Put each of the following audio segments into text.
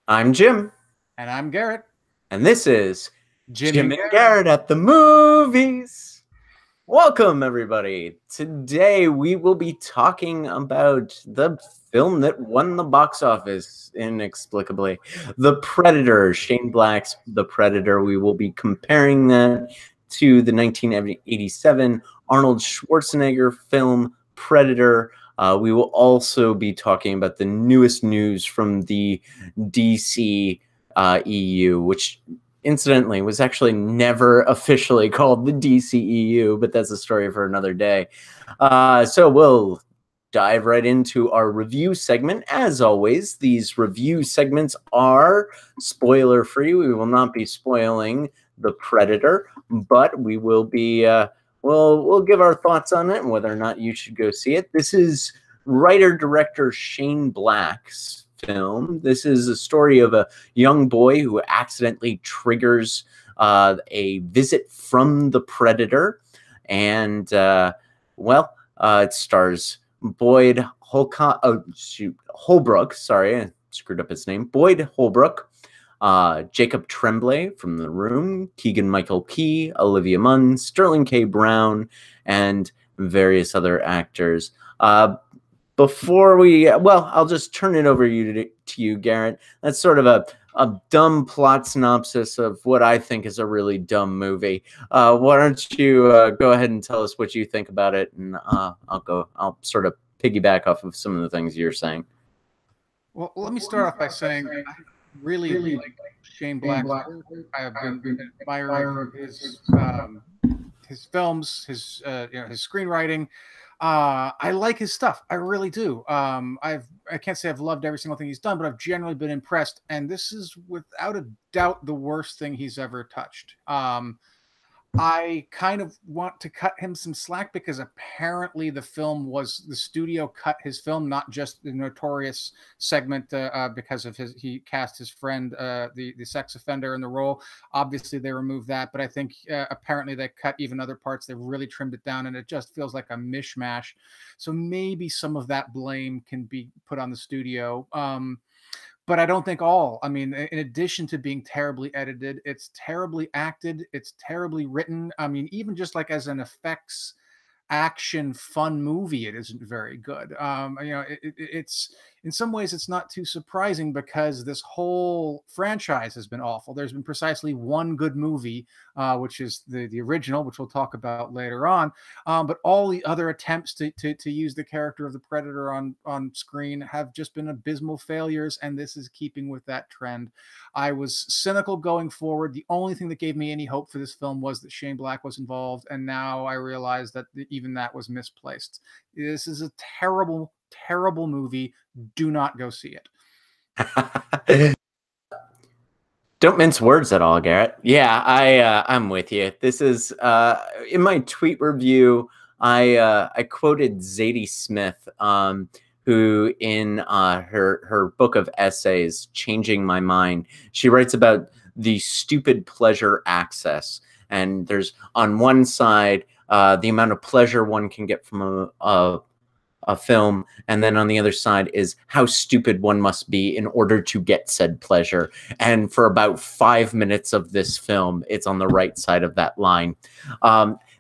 I'm Jim, And I'm Garrett. and this is Jim Jim and and Garrett. Garrett at the movies. Welcome, everybody. Today we will be talking about the film that won the box office inexplicably, The Predator, Shane Black's The Predator. We will be comparing that to the 1987 Arnold Schwarzenegger film Predator. We will also be talking about the newest news from the DC EU, which incidentally was actually never officially called the DCEU, but that's a story for another day. So we'll dive right into our review segment. As always, these review segments are spoiler free. We will not be spoiling The Predator, but we will be we'll give our thoughts on it and whether or not you should go see it. This is writer director Shane Black's film. This is a story of a young boy who accidentally triggers a visit from the Predator, and it stars Boyd Holbrook. Sorry, I screwed up his name. Boyd Holbrook, Jacob Tremblay from The Room, Keegan-Michael Key, Olivia Munn, Sterling K. Brown, and various other actors. I'll just turn it over to you, Garrett. That's sort of a dumb plot synopsis of what I think is a really dumb movie. Why don't you go ahead and tell us what you think about it, and I'll sort of piggyback off of some of the things you're saying. Well, let me start off by saying I really like Shane Black's work. I have been an admirer of his films, his screenwriting. I like his stuff. I really do. I can't say I've loved every single thing he's done, but I've generally been impressed. And this is without a doubt the worst thing he's ever touched. I kind of want to cut him some slack because apparently the studio cut his film, not just the Notorious segment because of he cast his friend, the sex offender in the role. Obviously they removed that, but I think apparently they cut even other parts. They really trimmed it down and it just feels like a mishmash. So maybe some of that blame can be put on the studio. But I don't think all. I mean, in addition to being terribly edited, it's terribly acted, it's terribly written. I mean, even just like as an effects action fun movie, it isn't very good. It's in some ways it's not too surprising because this whole franchise has been awful. There's been precisely one good movie, which is the original, which we'll talk about later on. But all the other attempts to use the character of the Predator on screen have just been abysmal failures, and this is keeping with that trend. I was cynical going forward. The only thing that gave me any hope for this film was that Shane Black was involved, and now I realize that even that was misplaced. This is a terrible, terrible movie. Do not go see it. Don't mince words at all, Garrett. Yeah, I'm with you. This is in my tweet review. I quoted Zadie Smith, who in her book of essays, Changing My Mind, she writes about the stupid pleasure access. And there's on one side the amount of pleasure one can get from a film, and then on the other side is how stupid one must be in order to get said pleasure. And for about 5 minutes of this film, it's on the right side of that line.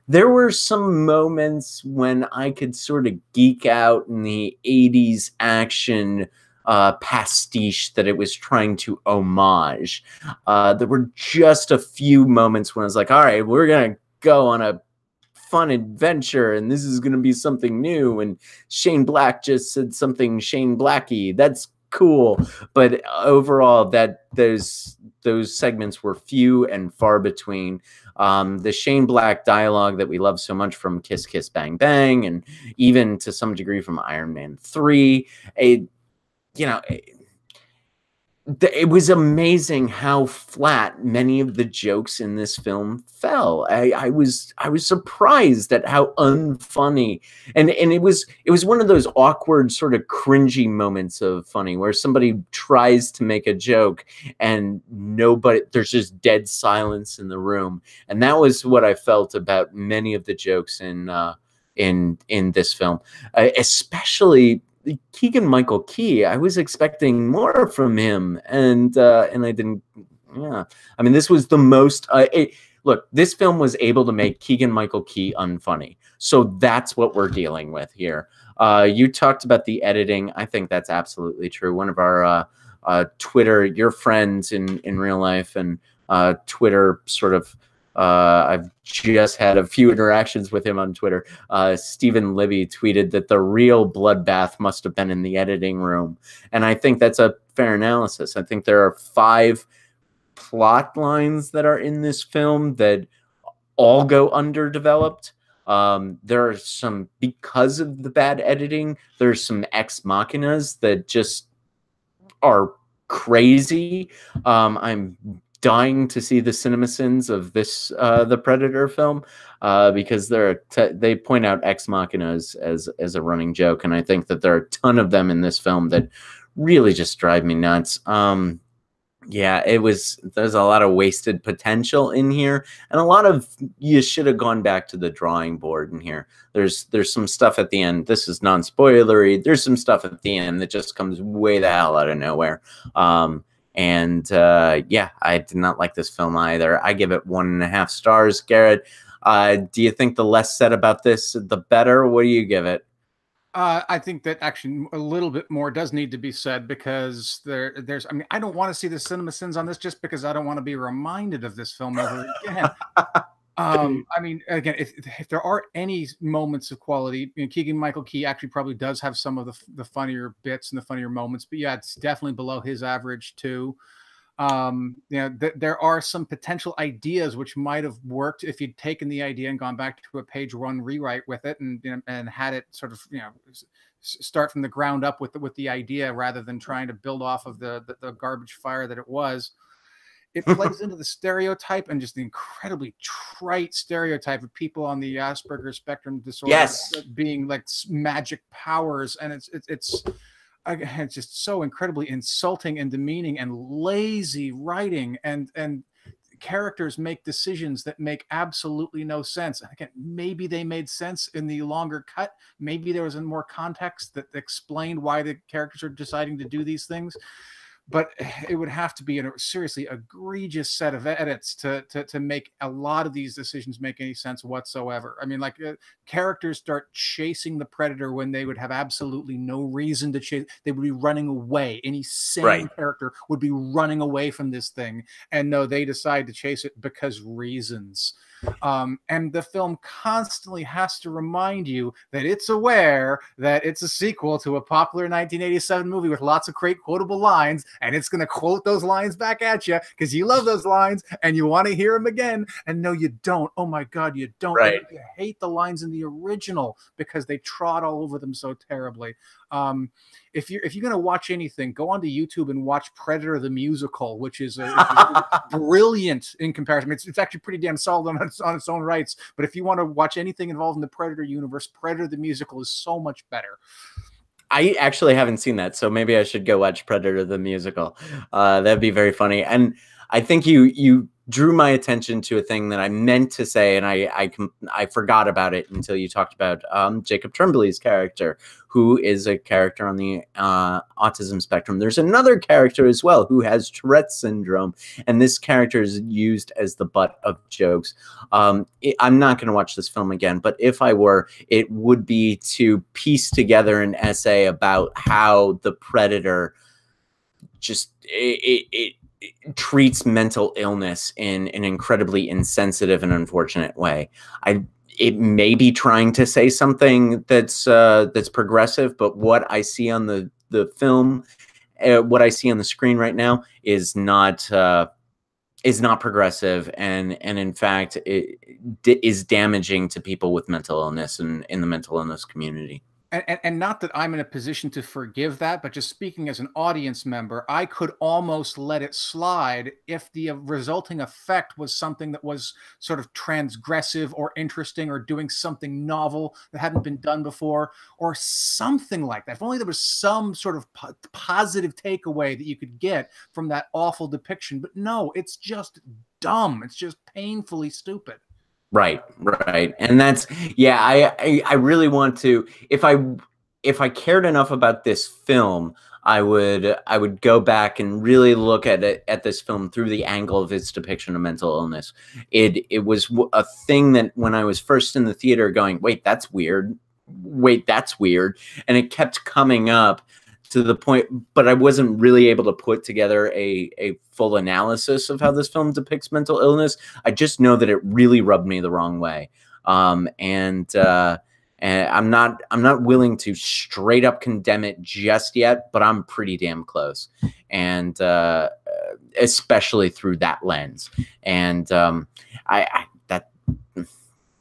There were some moments when I could sort of geek out in the 80s action pastiche that it was trying to homage. There were just a few moments when I was like, all right, we're going to go on a fun adventure and this is going to be something new, and Shane Black just said something Shane Blacky. That's cool. But overall, that those segments were few and far between. The Shane Black dialogue that we love so much from Kiss Kiss Bang Bang, and even to some degree from Iron Man 3, it was amazing how flat many of the jokes in this film fell. I was surprised at how unfunny, and it was one of those awkward sort of cringy moments of funny where somebody tries to make a joke and there's just dead silence in the room, and that was what I felt about many of the jokes in this film, especially Keegan-Michael Key, I was expecting more from him, and I didn't. Yeah, I mean, this was the most. Look, this film was able to make Keegan-Michael Key unfunny, so that's what we're dealing with here. You talked about the editing. I think that's absolutely true. One of our Twitter, your friends in real life, and Twitter sort of. I've just had a few interactions with him on Twitter. Stephen Libby tweeted that the real bloodbath must have been in the editing room. And I think that's a fair analysis. I think there are 5 plot lines that are in this film that all go underdeveloped. There are some, because of the bad editing, there's some ex machinas that just are crazy. I'm dying to see the CinemaSins of this the Predator film because they point out ex machinas as a running joke, and I think that there are a ton of them in this film that really just drive me nuts. Yeah, there's a lot of wasted potential in here, and a lot of you should have gone back to the drawing board in here. There's some stuff at the end. This is non-spoilery. There's some stuff at the end that just comes way the hell out of nowhere. Yeah, I did not like this film either. I give it 1.5 stars. Garrett, do you think the less said about this, the better? What do you give it? I think that actually a little bit more does need to be said, because there's, I mean, I don't want to see the CinemaSins on this just because I don't want to be reminded of this film ever again. I mean, again, if there are any moments of quality, you know, Keegan-Michael Key actually probably does have some of the funnier bits and the funnier moments, but yeah, it's definitely below his average too. You know, there are some potential ideas which might have worked if you'd taken the idea and gone back to a page 1 rewrite with it, and, you know, and had it sort of, you know, start from the ground up with the idea rather than trying to build off of the garbage fire that it was. It plays into the stereotype, and just the incredibly trite stereotype of people on the Asperger's spectrum disorder, Yes, being like magic powers, and it's just so incredibly insulting and demeaning and lazy writing, and characters make decisions that make absolutely no sense. And again, maybe they made sense in the longer cut. Maybe there was more context that explained why the characters are deciding to do these things. But it would have to be a seriously egregious set of edits to make a lot of these decisions make any sense whatsoever. I mean, like, characters start chasing the Predator when they would have absolutely no reason to chase. They would be running away. Any sane character would be running away from this thing. And no, they decide to chase it because reasons. And the film constantly has to remind you that it's aware that it's a sequel to a popular 1987 movie with lots of great quotable lines, and it's going to quote those lines back at you because you love those lines and you want to hear them again. And no, you don't. Oh my God, you don't. right. You hate the lines in the original because they trod all over them so terribly. If you're going to watch anything, go onto YouTube and watch Predator the Musical, which is brilliant in comparison. It's actually pretty damn solid on its own rights. But if you want to watch anything involved in the Predator universe, Predator the Musical is so much better. I actually haven't seen that, so maybe I should go watch Predator the Musical. That'd be very funny. And I think you drew my attention to a thing that I meant to say, and I forgot about it until you talked about Jacob Tremblay's character, who is a character on the autism spectrum. There's another character as well who has Tourette's syndrome, and this character is used as the butt of jokes. I'm not going to watch this film again, but if I were, it would be to piece together an essay about how the Predator just it treats mental illness in an incredibly insensitive and unfortunate way. It may be trying to say something that's progressive, but what I see on the film, what I see on the screen right now is not progressive, and in fact it is damaging to people with mental illness and in the mental illness community. And not that I'm in a position to forgive that, but just speaking as an audience member, I could almost let it slide if the resulting effect was something that was sort of transgressive or interesting or doing something novel that hadn't been done before or something like that. If only there was some sort of positive takeaway that you could get from that awful depiction. But no, it's just dumb. It's just painfully stupid. Right. And that's, yeah, I really want to, if if I cared enough about this film, I would go back and really look at this film through the angle of its depiction of mental illness. It was a thing that when I was first in the theater going, wait, that's weird. Wait, that's weird. And it kept coming up to the point, but I wasn't really able to put together a full analysis of how this film depicts mental illness. I just know that it really rubbed me the wrong way. And I'm not willing to straight up condemn it just yet, but I'm pretty damn close, and especially through that lens. And I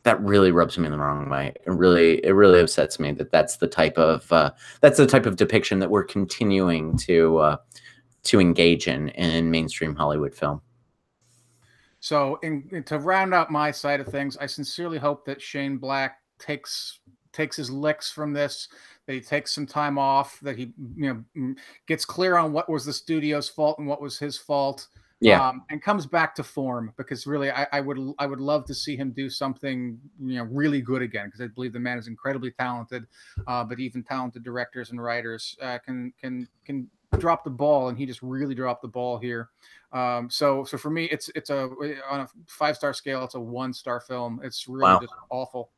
that really rubs me in the wrong way. It really upsets me that that's the type of depiction that we're continuing to engage in mainstream Hollywood film. So, to round out my side of things, I sincerely hope that Shane Black takes his licks from this, that he takes some time off, that he gets clear on what was the studio's fault and what was his fault, and comes back to form. Because really, I would love to see him do something really good again, because I believe the man is incredibly talented, but even talented directors and writers can drop the ball, and he just really dropped the ball here. So for me, it's on a 5-star scale, it's a 1-star film. It's really just awful.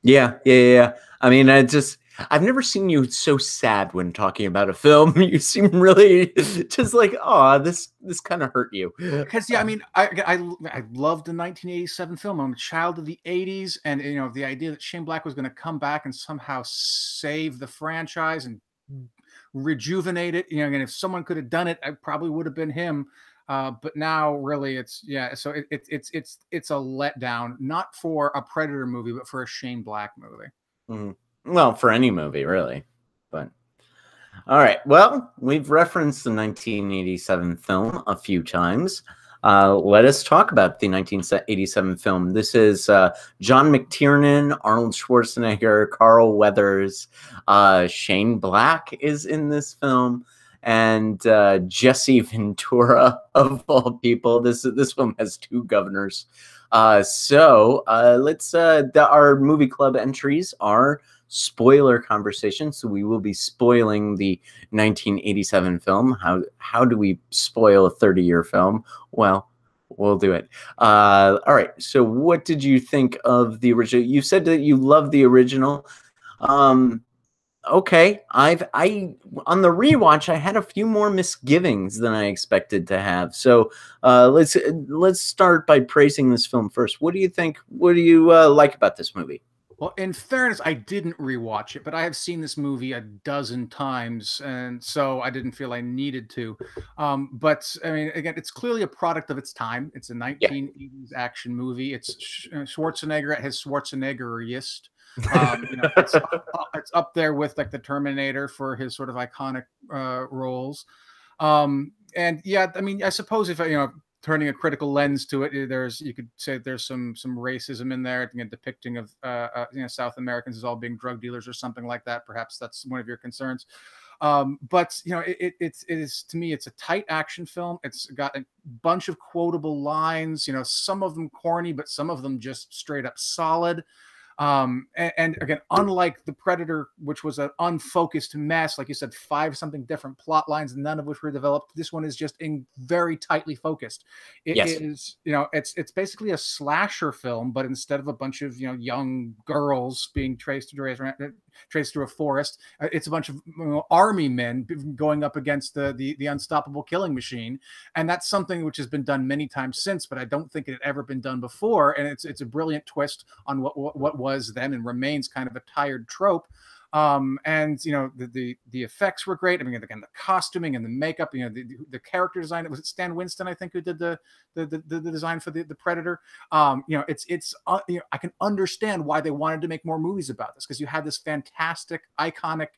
Yeah. I mean, I've never seen you so sad when talking about a film. You seem really just like, oh, this kind of hurt you. Because I mean, I loved the 1987 film. I'm a child of the 80s, and the idea that Shane Black was going to come back and somehow save the franchise and rejuvenate it. And if someone could have done it, it probably would have been him. But now, really, so it's a letdown, not for a Predator movie, but for a Shane Black movie. Mm-hmm. Well, for any movie, really. But all right, well, we've referenced the 1987 film a few times. Let us talk about the 1987 film. This is John McTiernan, Arnold Schwarzenegger, Carl Weathers, Shane Black is in this film, and Jesse Ventura, of all people. This film has 2 governors. So let's. Our movie club entries are spoiler conversation, so we will be spoiling the 1987 film. How do we spoil a 30-year film? Well, we'll do it. All right. So, what did you think of the original? You said that you love the original. Okay, on the rewatch, I had a few more misgivings than I expected to have. So let's start by praising this film first. What do you think? What do you like about this movie? Well, in fairness, I didn't rewatch it, but I have seen this movie a dozen times, and so I didn't feel I needed to. But I mean, again, it's clearly a product of its time. It's a 1980s action movie. It's Schwarzenegger at his Schwarzeneggeriest. It's up there with like the Terminator for his sort of iconic roles. And yeah, I mean, I suppose if turning a critical lens to it, you could say there's some racism in there, depicting of South Americans as all being drug dealers or something like that. Perhaps that's one of your concerns. But it is, to me, it's a tight action film. It's got a bunch of quotable lines, some of them corny, but some of them just straight up solid. And again, unlike the Predator, which was an unfocused mess, like you said, 5-something different plot lines, none of which were developed. This one is just very tightly focused. It is, it's basically a slasher film, but instead of a bunch of young girls being traced through a forest, it's a bunch of army men going up against the unstoppable killing machine, and that's something which has been done many times since, but I don't think it had ever been done before. And it's a brilliant twist on what was then and remains kind of a tired trope. And the effects were great. I mean, again, the costuming and the makeup, the character design. Was it Stan Winston, I think, who did the design for the Predator? I can understand why they wanted to make more movies about this, because you had this fantastic, iconic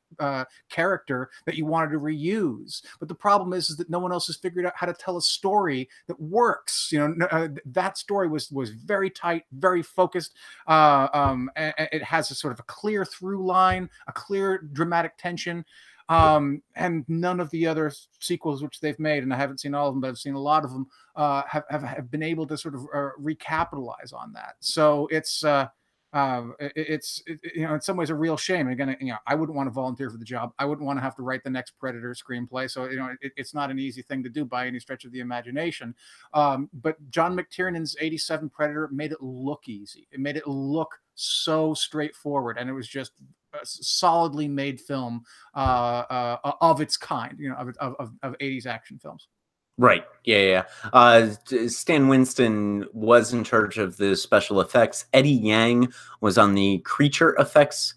character that you wanted to reuse. But the problem is that no one else has figured out how to tell a story that works. That story was very tight, very focused. And it has a sort of a clear through line, a clear dramatic tension, and none of the other sequels which they've made, and I haven't seen all of them, but I've seen a lot of them, have been able to sort of recapitalize on that. So it's You know, in some ways a real shame. Again, you know, I wouldn't want to volunteer for the job. I wouldn't want to have to write the next Predator screenplay. So, you know, it's not an easy thing to do by any stretch of the imagination. But John McTiernan's 87 Predator made it look easy. It made it look so straightforward. And it was just a solidly made film of its kind, you know, of 80s action films. Right. Yeah. Stan Winston was in charge of the special effects. Eddie Yang was on the creature effects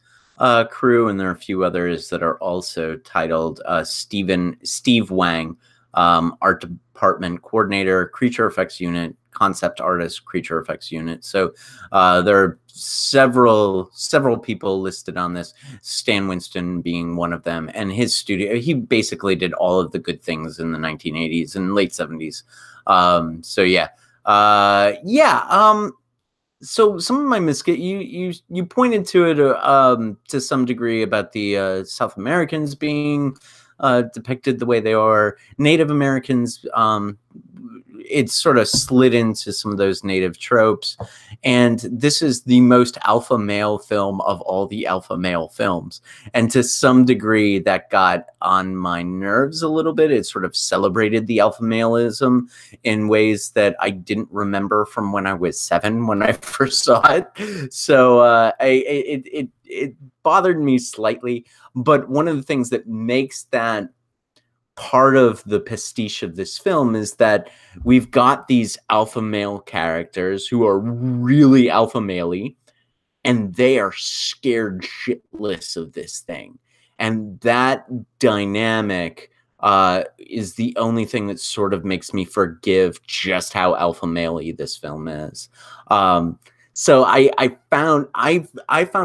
crew, and there are a few others that are also titled Steve Wang, art department coordinator, creature effects unit, concept artist, creature effects unit. So there are several people listed on this, Stan Winston being one of them, and his studio. He basically did all of the good things in the 1980s and late 70s. So yeah. So some of my you pointed to it to some degree about the South Americans being depicted the way they are. Native Americans, it sort of slid into some of those native tropes. And this is the most alpha male film of all the alpha male films. And to some degree, that got on my nerves a little bit. It sort of celebrated the alpha maleism in ways that I didn't remember from when I was 7 when I first saw it. So it bothered me slightly. But one of the things that makes that part of the pastiche of this film is that we've got these alpha male characters who are really alpha male-y, and they are scared shitless of this thing. And that dynamic is the only thing that sort of makes me forgive just how alpha male-y this film is. So I found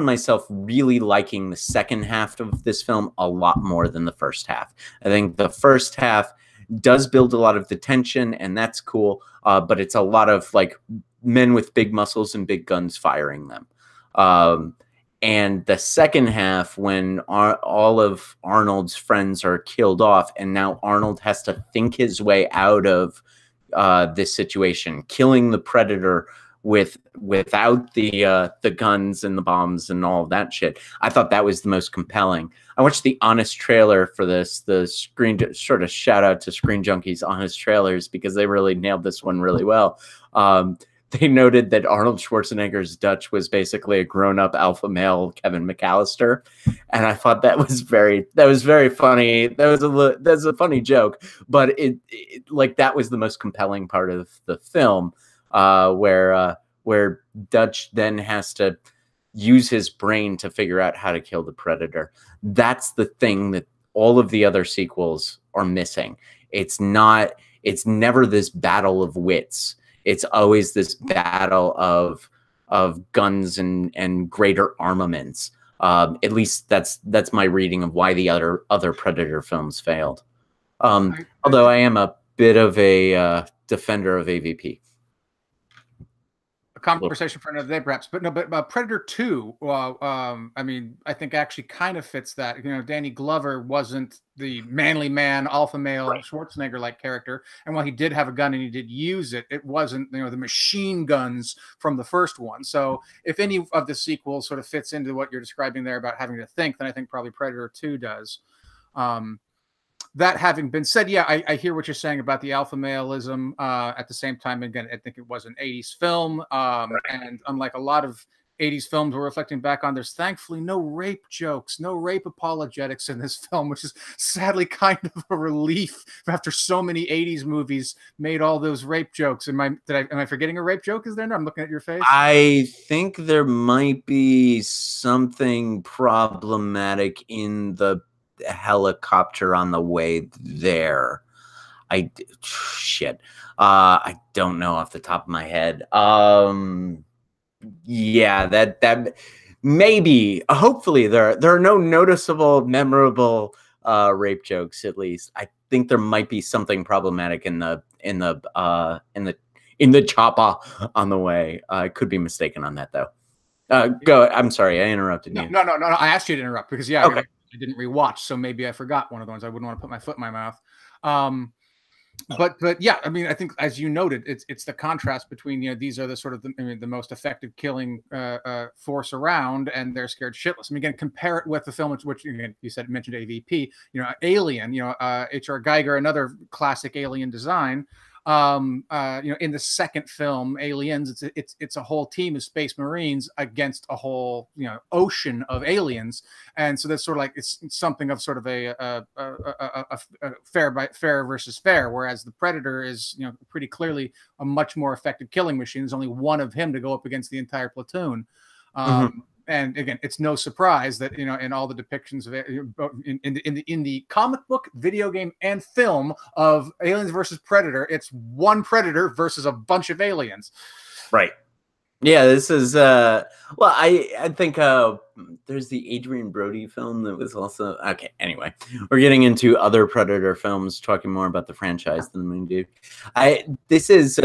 myself really liking the second half of this film a lot more than the first half. I think the first half does build a lot of the tension, and that's cool. But it's a lot of like men with big muscles and big guns firing them. And the second half, when all of Arnold's friends are killed off, and now Arnold has to think his way out of this situation, killing the Predator without the guns and the bombs and all of that shit. I thought that was the most compelling. I watched the Honest trailer for this, the screen, sort of shout out to Screen Junkies Honest trailers, because they really nailed this one really well. They noted that Arnold Schwarzenegger's Dutch was basically a grown-up alpha male Kevin McAllister, and I thought that was very funny. That's a funny joke, but it like that was the most compelling part of the film. Where Dutch then has to use his brain to figure out how to kill the Predator. That's the thing that all of the other sequels are missing. It's never this battle of wits. It's always this battle of guns and greater armaments. At least that's my reading of why the other Predator films failed. Although I am a bit of a defender of AVP. A conversation for another day, perhaps. But no, but Predator 2, I mean, I think actually kind of fits that. You know, Danny Glover wasn't the manly man, alpha male, right, Schwarzenegger-like character. And while he did have a gun and he did use it, it wasn't, you know, the machine guns from the first one. So if any of the sequels sort of fits into what you're describing there about having to think, then I think probably Predator 2 does. That having been said, yeah, I hear what you're saying about the alpha maleism. At the same time, again, I think it was an 80s film. And unlike a lot of 80s films we're reflecting back on, there's thankfully no rape jokes, no rape apologetics in this film, which is sadly kind of a relief after so many 80s movies made all those rape jokes. Am I forgetting a rape joke? Is there? No, I'm looking at your face. I think there might be something problematic in the helicopter on the way there. I don't know off the top of my head. Yeah, that maybe, hopefully there are no noticeable, memorable rape jokes. At least I think there might be something problematic in the chopper on the way. I could be mistaken on that though. Go. I'm sorry, I interrupted you. No. I asked you to interrupt because yeah, okay. I didn't rewatch, so maybe I forgot one of the ones. I wouldn't want to put my foot in my mouth. but yeah, I mean, I think as you noted, it's the contrast between, you know, these are the sort of the most effective killing force around, and they're scared shitless. I mean, again, compare it with the film which again, you said mentioned AVP, you know, Alien, you know, H.R. Geiger, another classic alien design. You know, in the second film, Aliens, it's a whole team of space marines against a whole, you know, ocean of aliens, and so that's sort of like it's something of sort of a fair versus fair, whereas the Predator is, you know, pretty clearly a much more effective killing machine. There's only one of him to go up against the entire platoon. And again, it's no surprise that, you know, in all the depictions of it, in the comic book, video game, and film of Aliens versus Predator, it's one Predator versus a bunch of aliens. Right. Yeah, this is well, I think there's the Adrian Brody film that was also okay. Anyway, we're getting into other Predator films, talking more about the franchise than the movie. This is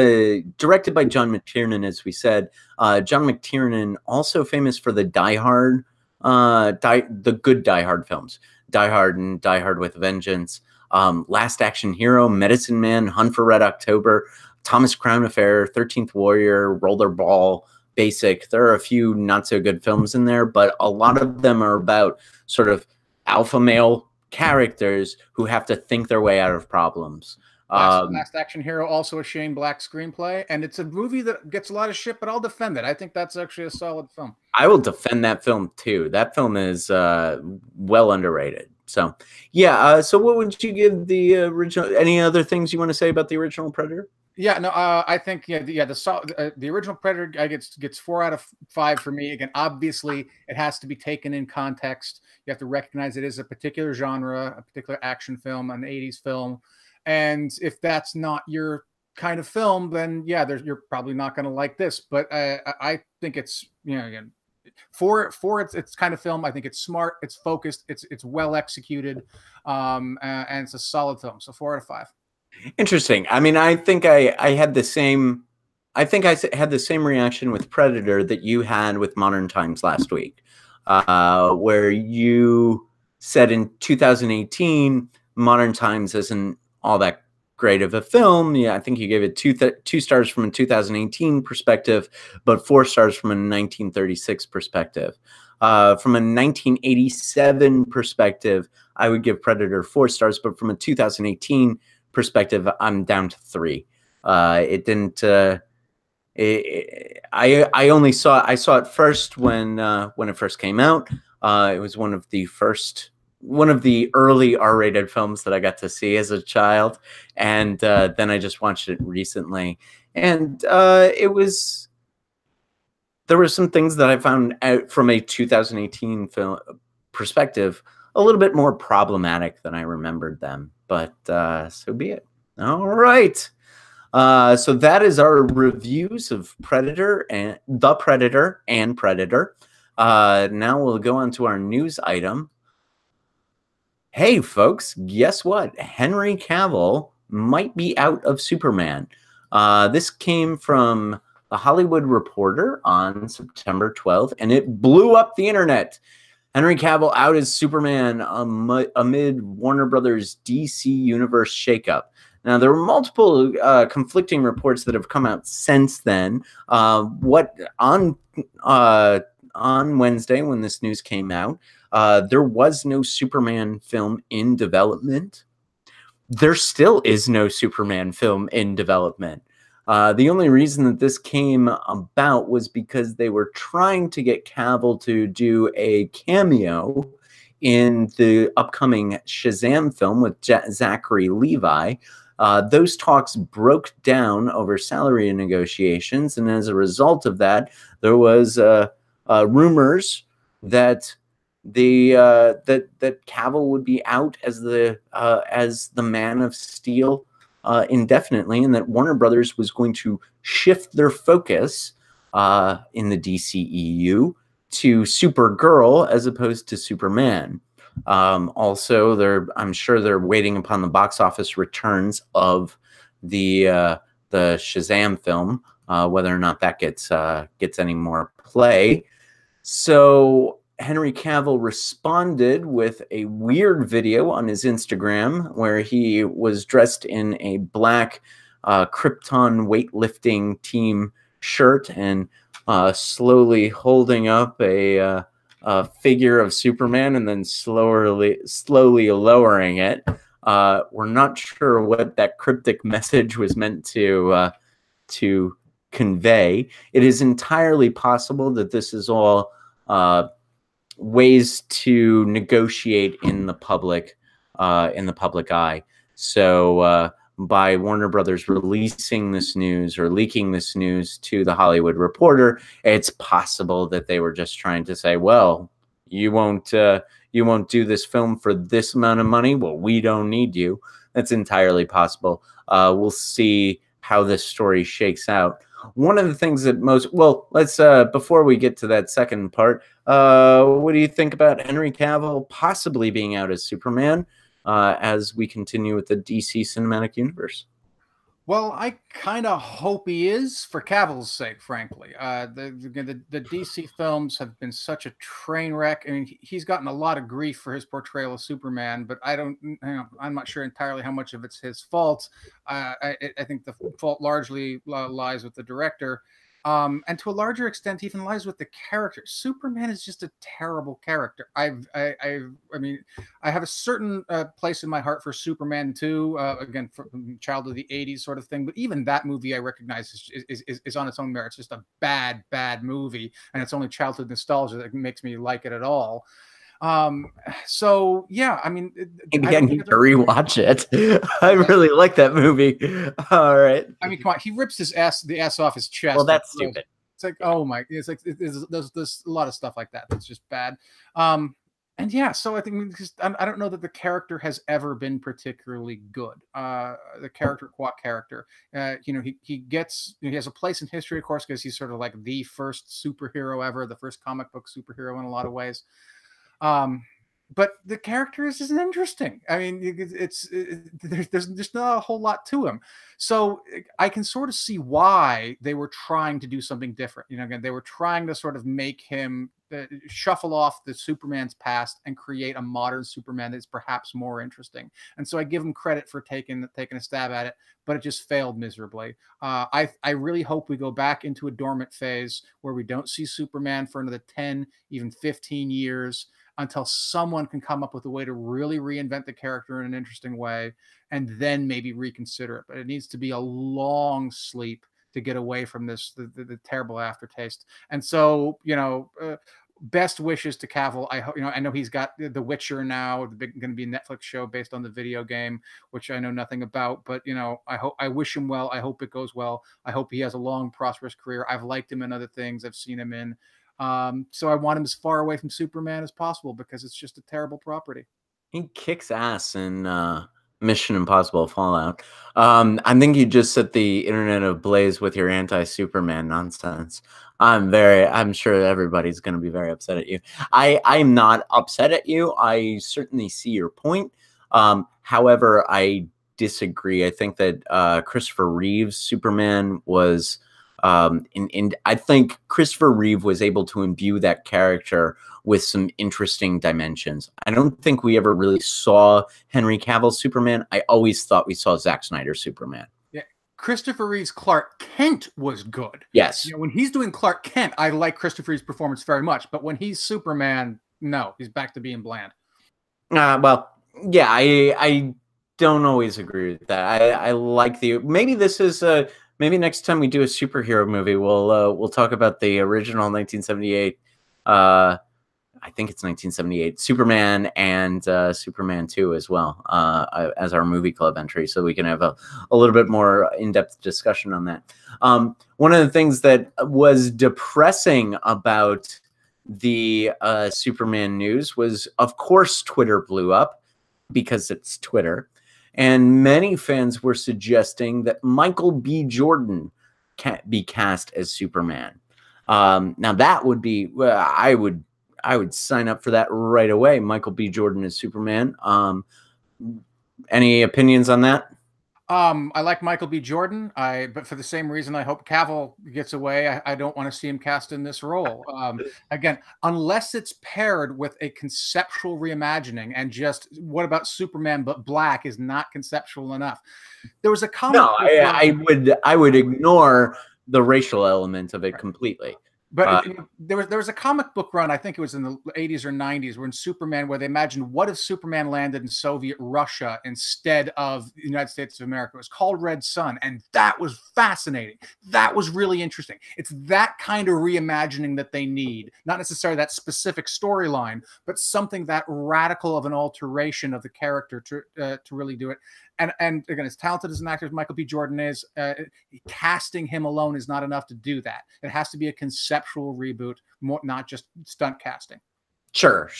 directed by John McTiernan, as we said. John McTiernan, also famous for the Die Hard, the good Die Hard films, Die Hard and Die Hard with a Vengeance, Last Action Hero, Medicine Man, Hunt for Red October, Thomas Crown Affair, 13th Warrior, Rollerball, Basic. There are a few not so good films in there, but a lot of them are about sort of alpha male characters who have to think their way out of problems. Last Action Hero, also a Shane Black screenplay, and it's a movie that gets a lot of shit, but I'll defend it. I think that's actually a solid film. I will defend that film too. That film is well underrated. So yeah. So what would you give the original? Any other things you want to say about the original Predator? Yeah, no, I think the original Predator gets 4 out of 5 for me. Again, obviously, it has to be taken in context. You have to recognize it is a particular genre, a particular action film, an '80s film, and if that's not your kind of film, then yeah, you're probably not going to like this. But I think it's, you know, again, for its kind of film, I think it's smart, it's focused, it's well executed, and it's a solid film. So 4 out of 5. Interesting. I mean, I think I had the same. I think I had the same reaction with Predator that you had with Modern Times last week, where you said in 2018 Modern Times isn't all that great of a film. Yeah, I think you gave it 2 stars from a 2018 perspective, but 4 stars from a 1936 perspective. From a 1987 perspective, I would give Predator 4 stars, but from a 2018 perspective, I'm down to 3. It didn't. I saw it first when it first came out. It was one of the early R-rated films that I got to see as a child, and then I just watched it recently, and there were some things that I found out from a 2018 film perspective a little bit more problematic than I remembered them. But so be it. All right. So that is our reviews of Predator and The Predator and Predator. Now we'll go on to our news item. Hey, folks, guess what? Henry Cavill might be out of Superman. This came from The Hollywood Reporter on September 12th, and it blew up the internet. Henry Cavill out as Superman amid Warner Brothers DC Universe shakeup. Now, there were multiple conflicting reports that have come out since then. On Wednesday, when this news came out, there was no Superman film in development. There still is no Superman film in development. The only reason that this came about was because they were trying to get Cavill to do a cameo in the upcoming Shazam film with Zachary Levi. Those talks broke down over salary negotiations, and as a result of that, there was rumors that that Cavill would be out as the Man of Steel indefinitely, and that Warner Brothers was going to shift their focus in the DCEU to Supergirl as opposed to Superman. Also, I'm sure they're waiting upon the box office returns of the Shazam film, whether or not that gets any more play. So Henry Cavill responded with a weird video on his Instagram where he was dressed in a black Krypton weightlifting team shirt and slowly holding up a figure of Superman and then slowly lowering it. We're not sure what that cryptic message was meant to convey. It is entirely possible that this is all ways to negotiate in the public eye. So by Warner Brothers releasing this news or leaking this news to the Hollywood Reporter, it's possible that they were just trying to say, well, you won't do this film for this amount of money. Well, we don't need you. That's entirely possible. We'll see how this story shakes out. One of the things that let's before we get to that second part, what do you think about Henry Cavill possibly being out as Superman as we continue with the DC Cinematic Universe? Well, I kind of hope he is, for Cavill's sake, frankly. The DC films have been such a train wreck. I mean, he's gotten a lot of grief for his portrayal of Superman, but I'm not sure entirely how much of it's his fault. I think the fault largely lies with the director. And to a larger extent, even lies with the character. Superman is just a terrible character. I mean, I have a certain place in my heart for Superman 2, again, from child of the '80s sort of thing. But even that movie, I recognize is on its own merit. It's just a bad movie, and it's only childhood nostalgia that makes me like it at all. So yeah, I mean, maybe I need to rewatch it. I really like that movie. All right. I mean, come on, he rips the ass off his chest. Well, that's stupid. It's like, oh my, it's like there's a lot of stuff like that that's just bad. And yeah, so I think I don't know that the character has ever been particularly good. The character, Quack character, he has a place in history, of course, because he's sort of like the first superhero ever, the first comic book superhero in a lot of ways. But the character isn't interesting. I mean, there's not a whole lot to him. So I can sort of see why they were trying to do something different. Again, they were trying to sort of make him shuffle off the Superman's past and create a modern Superman that's perhaps more interesting. And so I give him credit for taking a stab at it, but it just failed miserably. I really hope we go back into a dormant phase where we don't see Superman for another 10, even 15 years, until someone can come up with a way to really reinvent the character in an interesting way, and then maybe reconsider it. But it needs to be a long sleep to get away from this, the terrible aftertaste. And so, best wishes to Cavill. I know he's got The Witcher now, going to be a Netflix show based on the video game, which I know nothing about, but I wish him well. I hope it goes well. I hope he has a long, prosperous career. I've liked him in other things I've seen him in. So I want him as far away from Superman as possible because it's just a terrible property. He kicks ass in Mission Impossible Fallout. I think you just set the internet ablaze with your anti-Superman nonsense. I'm sure everybody's going to be very upset at you. I'm not upset at you. I certainly see your point. However, I disagree. I think that Christopher Reeve's Superman was... I think Christopher Reeve was able to imbue that character with some interesting dimensions. I don't think we ever really saw Henry Cavill's Superman. I always thought we saw Zack Snyder's Superman. Yeah, Christopher Reeve's Clark Kent was good. Yes. When he's doing Clark Kent, I like Christopher Reeve's performance very much. But when he's Superman, no, he's back to being bland. Well, yeah, I don't always agree with that. I like maybe this is maybe next time we do a superhero movie, we'll talk about the original 1978. I think it's 1978 Superman and Superman 2 as well as our movie club entry, so we can have a little bit more in-depth discussion on that. One of the things that was depressing about the Superman news was, of course, Twitter blew up because it's Twitter. And many fans were suggesting that Michael B. Jordan can't be cast as Superman. Now that would be, I would sign up for that right away. Michael B. Jordan as Superman. Any opinions on that? I like Michael B. Jordan. But for the same reason, I hope Cavill gets away. I don't want to see him cast in this role. Again, unless it's paired with a conceptual reimagining, and just what about Superman but black is not conceptual enough. There was a comic. No, I would ignore the racial element of it completely. But there was a comic book run, I think it was in the 80s or 90s, where in Superman, where they imagined what if Superman landed in Soviet Russia instead of the United States of America. It was called Red Sun, and that was fascinating. That was really interesting. It's that kind of reimagining that they need, not necessarily that specific storyline, but something that radical of an alteration of the character to really do it. And again, as talented as an actor as Michael B. Jordan is, casting him alone is not enough to do that. It has to be a conceptual reboot, not just stunt casting. Sure.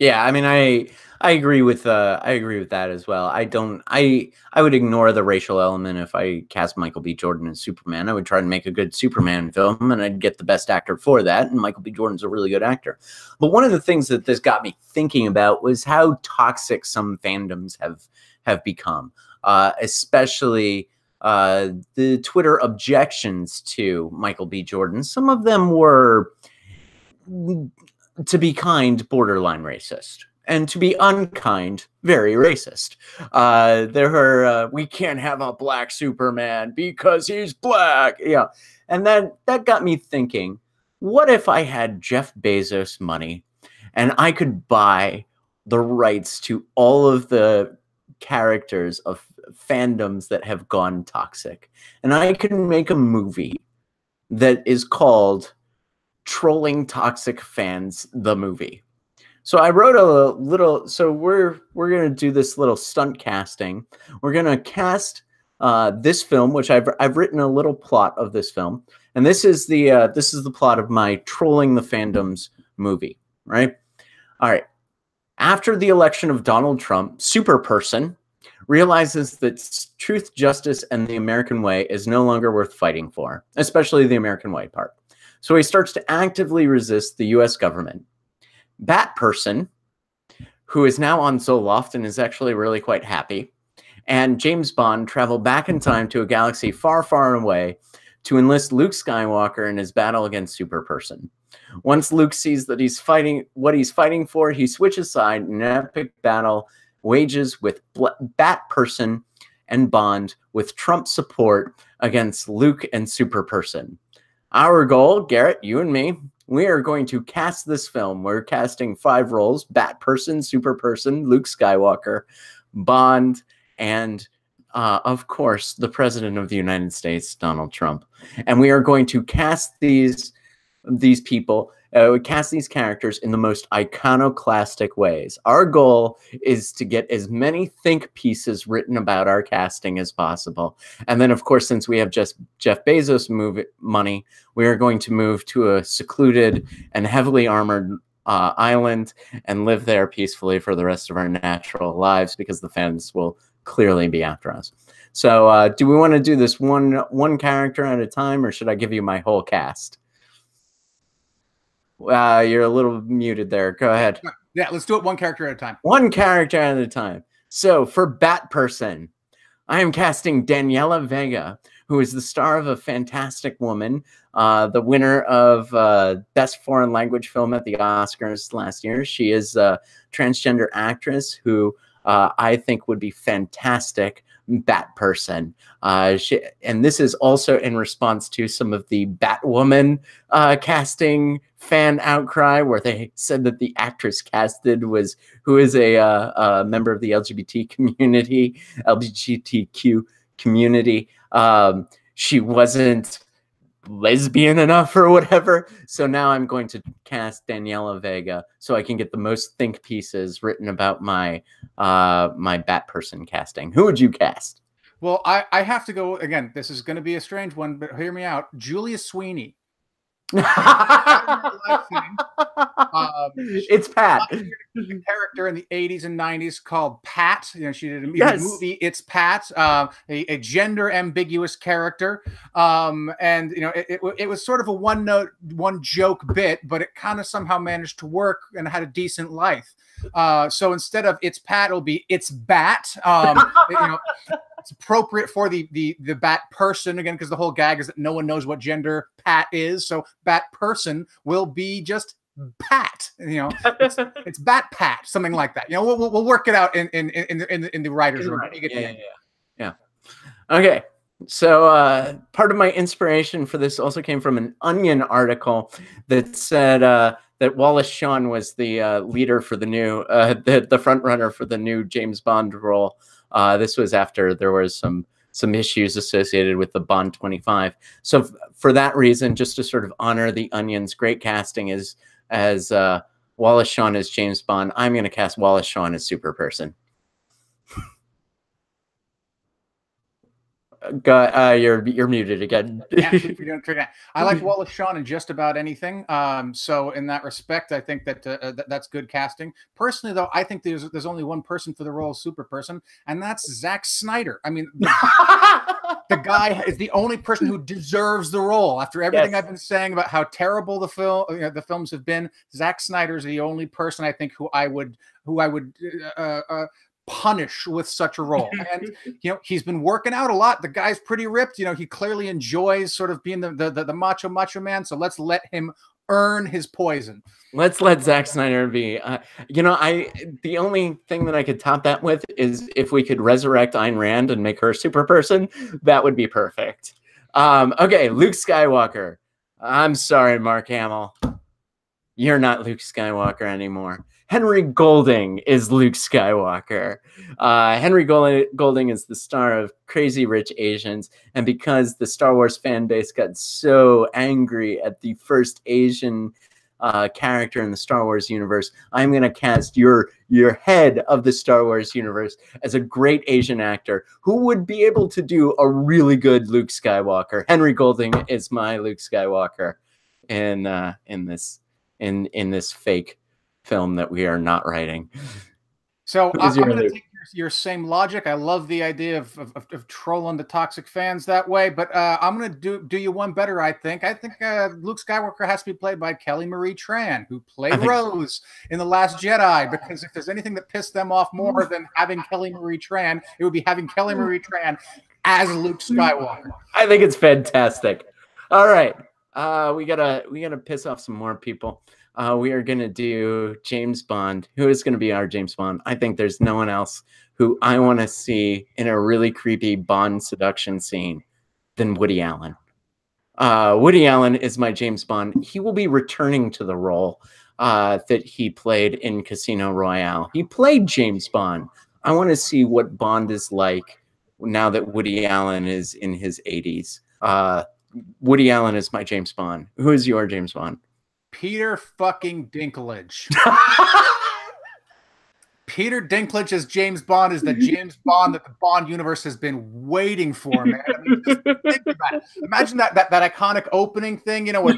Yeah, I mean, I agree with that as well. I would ignore the racial element if I cast Michael B. Jordan as Superman. I would try to make a good Superman film, and I'd get the best actor for that. And Michael B. Jordan's a really good actor. But one of the things that this got me thinking about was how toxic some fandoms have become, especially the Twitter objections to Michael B. Jordan. Some of them were, to be kind, borderline racist, and to be unkind, very racist. There were, we can't have a black Superman because he's black. Yeah. And then that got me thinking, what if I had Jeff Bezos money and I could buy the rights to all of the characters of fandoms that have gone toxic, and I can make a movie that is called Trolling Toxic Fans, the movie. So I wrote a little, so we're going to do this little stunt casting. We're going to cast this film, which I've written a little plot of this film, and this is the plot of my Trolling the Fandoms movie, right? All right. After the election of Donald Trump, Superperson realizes that truth, justice, and the American way is no longer worth fighting for, especially the American way part. So he starts to actively resist the U.S. government. Batperson, who is now on Zoloft and is actually really quite happy, and James Bond travel back in time to a galaxy far, far away to enlist Luke Skywalker in his battle against Superperson. Once Luke sees that he's fighting what he's fighting for, he switches side in an epic battle wages with Batperson and Bond with Trump support against Luke and Superperson. Our goal, Garrett, you and me, we are going to cast this film. We're casting 5 roles: Batperson, Superperson, Luke Skywalker, Bond, and of course, the President of the United States, Donald Trump. And we are going to cast these people, cast these characters in the most iconoclastic ways. Our goal is to get as many think pieces written about our casting as possible. And then, of course, since we have just Jeff Bezos money, we are going to move to a secluded and heavily armored island and live there peacefully for the rest of our natural lives, because the fans will clearly be after us. So do we want to do this one character at a time, or should I give you my whole cast? You're a little muted there. Go ahead. Yeah, let's do it one character at a time. One character at a time. So for Batperson, I am casting Daniela Vega, who is the star of A Fantastic Woman, the winner of Best Foreign Language Film at the Oscars last year. She is a transgender actress who I think would be fantastic Batperson. And this is also in response to some of the Batwoman casting fan outcry, where they said that the actress casted who is a member of the LGBTQ community. She wasn't lesbian enough or whatever. So now I'm going to cast Daniela Vega so I can get the most think pieces written about my my Batperson casting. Who would you cast? Well, I have to go again. This is going to be a strange one, but hear me out. Julia Sweeney. It's Pat. A character in the 80s and 90s called Pat. You know, she did a movie. It's Pat, a gender ambiguous character, and you know, it was sort of a one joke bit, but it kind of somehow managed to work and had a decent life. So instead of It's Pat, it'll be It's Bat. You know. it's appropriate for the Bat person again, because the whole gag is that no one knows what gender Pat is. So Bat person will be just Pat. You know, it's Bat Pat, something like that. You know, we'll work it out in the writers' room. Yeah. Okay. So part of my inspiration for this also came from an Onion article that said that Wallace Shawn was the leader for the new, the front runner for the new James Bond role. This was after there was some issues associated with the Bond 25. So for that reason, just to sort of honor the Onion's great casting as Wallace Shawn as James Bond, I'm going to cast Wallace Shawn as Superperson. You're muted again. I like Wallace Shawn in just about anything. So in that respect, I think that that's good casting. Personally, though, I think there's only one person for the role of Superperson, and that's Zack Snyder. I mean, the guy is the only person who deserves the role. After everything I've been saying about how terrible the films have been, Zack Snyder is the only person I think who I would punish with such a role. And you know, he's been working out a lot. The guy's pretty ripped. You know, he clearly enjoys sort of being the macho man. So let's let him earn his poison. Let's let Zack Snyder be. You know, the only thing that I could top that with is if we could resurrect Ayn Rand and make her a Superperson. That would be perfect. Okay, Luke Skywalker. I'm sorry, Mark Hamill. You're not Luke Skywalker anymore. Henry Golding is Luke Skywalker. Henry Golding is the star of Crazy Rich Asians. And because the Star Wars fan base got so angry at the first Asian character in the Star Wars universe, I'm going to cast your head of the Star Wars universe as a great Asian actor who would be able to do a really good Luke Skywalker. Henry Golding is my Luke Skywalker in this fake film that we are not writing. So I'm going to take your same logic. I love the idea of trolling the toxic fans that way, but I'm going to do you one better, I think. I think Luke Skywalker has to be played by Kelly Marie Tran, who played Rose in The Last Jedi, because if there's anything that pissed them off more than having Kelly Marie Tran, it would be having Kelly Marie Tran as Luke Skywalker. I think it's fantastic. All right. We gotta piss off some more people. We are going to do James Bond. Who is going to be our James Bond? I think there's no one else who I want to see in a really creepy Bond seduction scene than Woody Allen. Woody Allen is my James Bond. He will be returning to the role that he played in Casino Royale. He played James Bond. I want to see what Bond is like now that Woody Allen is in his 80s. Woody Allen is my James Bond. Who is your James Bond? Peter fucking Dinklage. Peter Dinklage as James Bond is the James Bond that the Bond universe has been waiting for, man. I mean, just think about it. Imagine that iconic opening thing, you know, where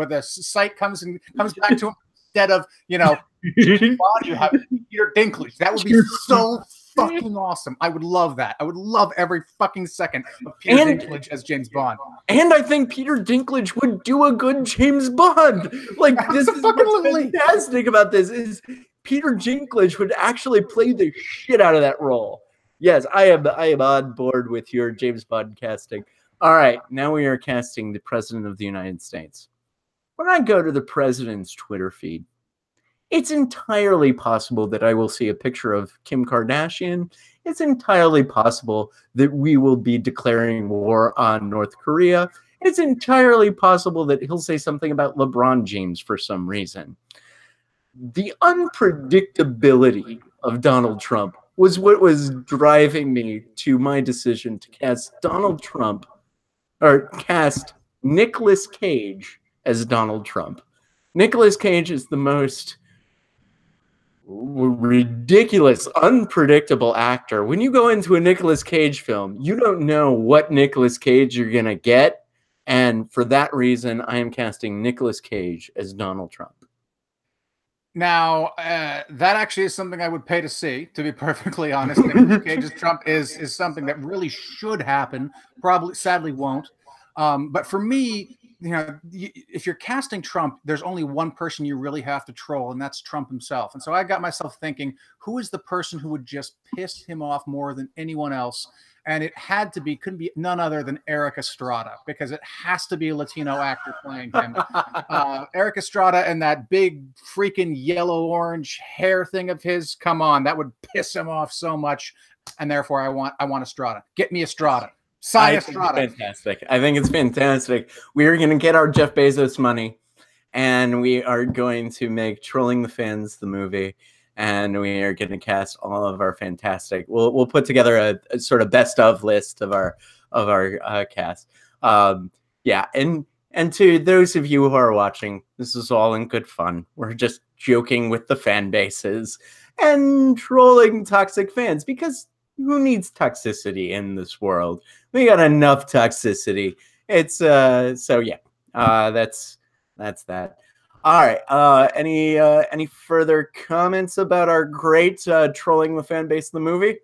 the sight comes back to him instead of, you know, James Bond, you have Peter Dinklage. That would be so fucking awesome. I would love that. I would love every fucking second of Peter Dinklage as James Bond. And I think Peter Dinklage would do a good James Bond. Like, this is what's fantastic about this is Peter Dinklage would actually play the shit out of that role. Yes, I am on board with your James Bond casting. All right, now we are casting the President of the United States. When I go to the President's Twitter feed, it's entirely possible that I will see a picture of Kim Kardashian. It's entirely possible that we will be declaring war on North Korea. It's entirely possible that he'll say something about LeBron James for some reason. The unpredictability of Donald Trump was what was driving me to my decision to cast Donald Trump, or cast Nicolas Cage as Donald Trump. Nicolas Cage is the most ridiculous, unpredictable actor. When you go into a Nicolas Cage film, you don't know what Nicolas Cage you're going to get. And for that reason, I am casting Nicolas Cage as Donald Trump. Now, that actually is something I would pay to see, to be perfectly honest. Nicolas Cage's Trump is something that really should happen. Probably, sadly, won't. But for me, if you're casting Trump, there's only one person you really have to troll, and that's Trump himself. And so I got myself thinking, who is the person who would just piss him off more than anyone else? And it couldn't be none other than Erik Estrada, because it has to be a Latino actor playing him. Erik Estrada and that big freaking yellow-orange hair thing of his, come on, that would piss him off so much. And therefore, I want Estrada. Get me Estrada. Sign Estrada. Fantastic. I think it's fantastic. We are going to get our Jeff Bezos money, and we are going to make Trolling the Fans the movie. And we are going to cast all of our fantastic. We'll put together a sort of best of list of our cast. Yeah, and to those of you who are watching, this is all in good fun. We're just joking with the fan bases and trolling toxic fans, because who needs toxicity in this world? We got enough toxicity. It's so yeah. That's that. All right. Any further comments about our great trolling the fan base of the movie?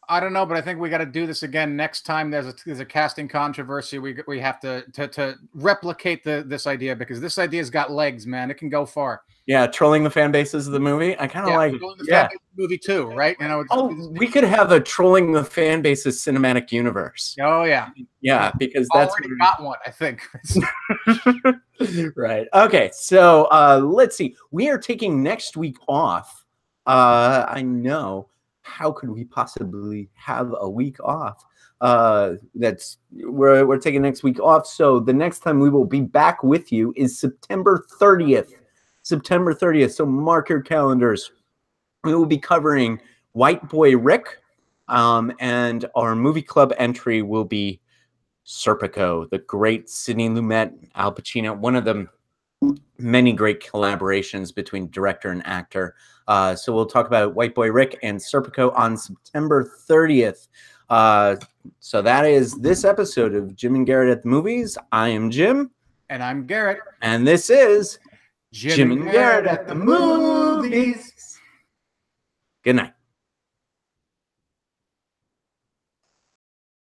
I don't know, but I think we got to do this again next time. There's a casting controversy. We have to replicate this idea, because this idea's got legs, man. It can go far. Yeah, trolling the fan bases of the movie. I kind of like the fan base movie too, right? We could have a trolling the fan bases cinematic universe. Oh yeah, yeah, because that's already got one, I think. Right. Okay. So let's see. We are taking next week off. I know. How could we possibly have a week off? We're taking next week off. So the next time we will be back with you is September 30th. September 30th. So mark your calendars. We will be covering White Boy Rick, and our movie club entry will be Serpico, the great Sidney Lumet, Al Pacino, one of the many great collaborations between director and actor. So we'll talk about White Boy Rick and Serpico on September 30th. So that is this episode of Jim and Garrett at the Movies. I am Jim. And I'm Garrett. And this is Jim and Garrett at the Movies. Good night.